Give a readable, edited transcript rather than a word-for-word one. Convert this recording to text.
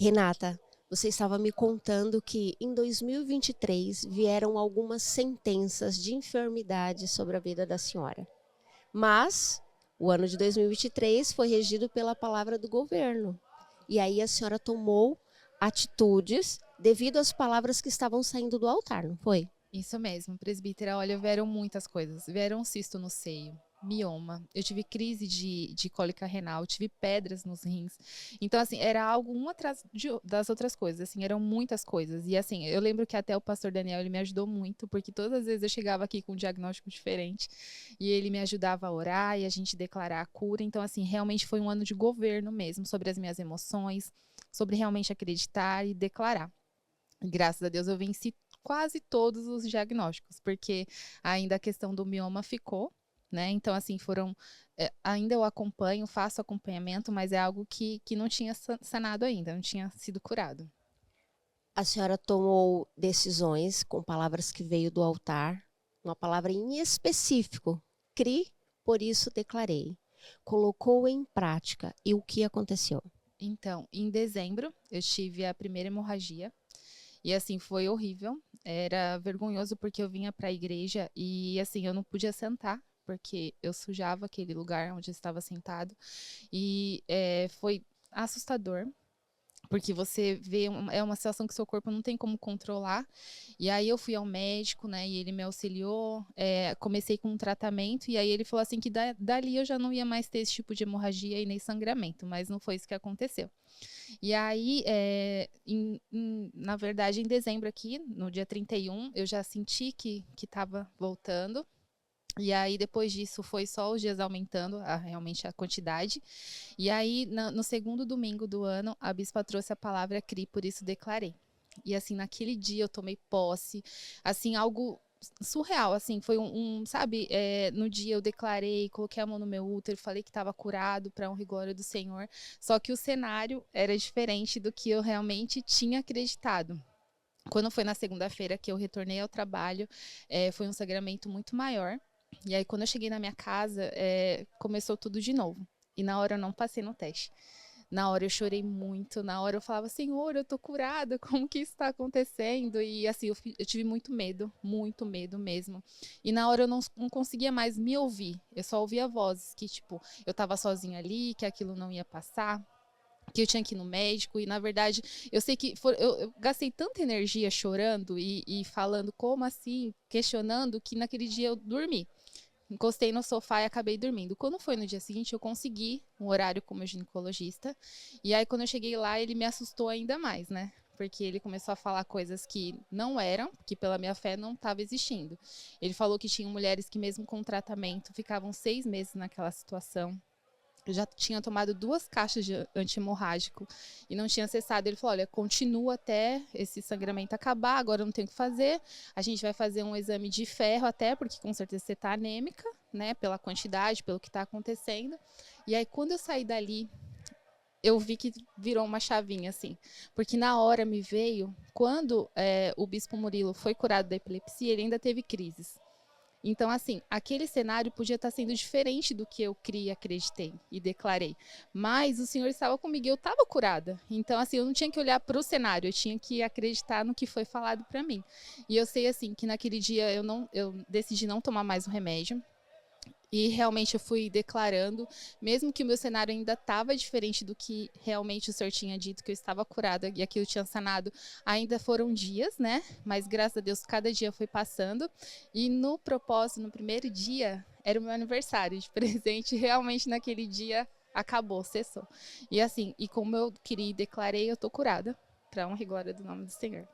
Renata, você estava me contando que em 2023 vieram algumas sentenças de enfermidade sobre a vida da senhora. Mas o ano de 2023 foi regido pela palavra do governo. E aí a senhora tomou atitudes devido às palavras que estavam saindo do altar, não foi? Isso mesmo, presbítera. Olha, vieram muitas coisas. Vieram um cisto no seio, mioma. Eu tive crise de cólica renal, tive pedras nos rins. Então, assim, era algo uma atrás das outras coisas. Assim, eram muitas coisas. E, assim, eu lembro que até o pastor Daniel, ele me ajudou muito, porque todas as vezes eu chegava aqui com um diagnóstico diferente e ele me ajudava a orar e a gente declarar a cura. Então, assim, realmente foi um ano de governo mesmo, sobre as minhas emoções, sobre realmente acreditar e declarar. Graças a Deus eu venci quase todos os diagnósticos, porque ainda a questão do mioma ficou, né? Então, assim, ainda eu acompanho, faço acompanhamento, mas é algo que não tinha sanado ainda, não tinha sido curado. A senhora tomou decisões com palavras que veio do altar, uma palavra em específico. Cri, por isso declarei. Colocou em prática. E o que aconteceu? Então, em dezembro, eu tive a primeira hemorragia. E assim, foi horrível. Era vergonhoso porque eu vinha para a igreja e assim, eu não podia sentar, porque eu sujava aquele lugar onde eu estava sentado. E foi assustador, porque você vê, é uma situação que seu corpo não tem como controlar. E aí eu fui ao médico, né, e ele me auxiliou, comecei com um tratamento, e aí ele falou assim que dali eu já não ia mais ter esse tipo de hemorragia e nem sangramento, mas não foi isso que aconteceu. E aí, na verdade, em dezembro aqui, no dia 31, eu já senti que estava voltando. E aí, depois disso, foi só os dias aumentando realmente a quantidade. E aí, no segundo domingo do ano, a bispa trouxe a palavra CRI, por isso declarei. E assim, naquele dia eu tomei posse, assim, algo surreal, assim, foi sabe, no dia eu declarei, coloquei a mão no meu útero, falei que estava curado para honra e glória do Senhor, só que o cenário era diferente do que eu realmente tinha acreditado. Quando foi na segunda-feira que eu retornei ao trabalho, foi um sangramento muito maior, e aí quando eu cheguei na minha casa, começou tudo de novo, e na hora eu não passei no teste. Na hora eu chorei muito, na hora eu falava, Senhor, eu tô curada, como que isso tá acontecendo? E assim, eu tive muito medo mesmo. E na hora eu não conseguia mais me ouvir, eu só ouvia vozes que, tipo, eu tava sozinha ali, que aquilo não ia passar, que eu tinha que ir no médico, e na verdade, eu sei que eu gastei tanta energia chorando e falando como assim, questionando, que naquele dia eu dormi. Encostei no sofá e acabei dormindo. Quando foi no dia seguinte, eu consegui um horário com o meu ginecologista. E aí, quando eu cheguei lá, ele me assustou ainda mais, né? Porque ele começou a falar coisas que não eram, que pela minha fé não estava existindo. Ele falou que tinham mulheres que, mesmo com tratamento, ficavam 6 meses naquela situação. Eu já tinha tomado 2 caixas de anti-hemorrágico e não tinha cessado. Ele falou, olha, continua até esse sangramento acabar, agora eu não tenho o que fazer. A gente vai fazer um exame de ferro até, porque com certeza você está anêmica, né, pela quantidade, pelo que está acontecendo. E aí, quando eu saí dali, eu vi que virou uma chavinha, assim. Porque na hora me veio, quando o Bispo Murilo foi curado da epilepsia, ele ainda teve crises. Então, assim, aquele cenário podia estar sendo diferente do que eu criei, acreditei e declarei. Mas o Senhor estava comigo e eu estava curada. Então, assim, eu não tinha que olhar para o cenário, eu tinha que acreditar no que foi falado para mim. E eu sei, assim, que naquele dia eu decidi não tomar mais o remédio. E realmente eu fui declarando, mesmo que o meu cenário ainda estava diferente do que realmente o Senhor tinha dito, que eu estava curada e aquilo tinha sanado, ainda foram dias, né? Mas graças a Deus cada dia foi passando. E no propósito, no primeiro dia, era o meu aniversário de presente, realmente naquele dia acabou, cessou. E assim, e como eu queria e declarei, eu tô curada, para honra e glória do nome do Senhor.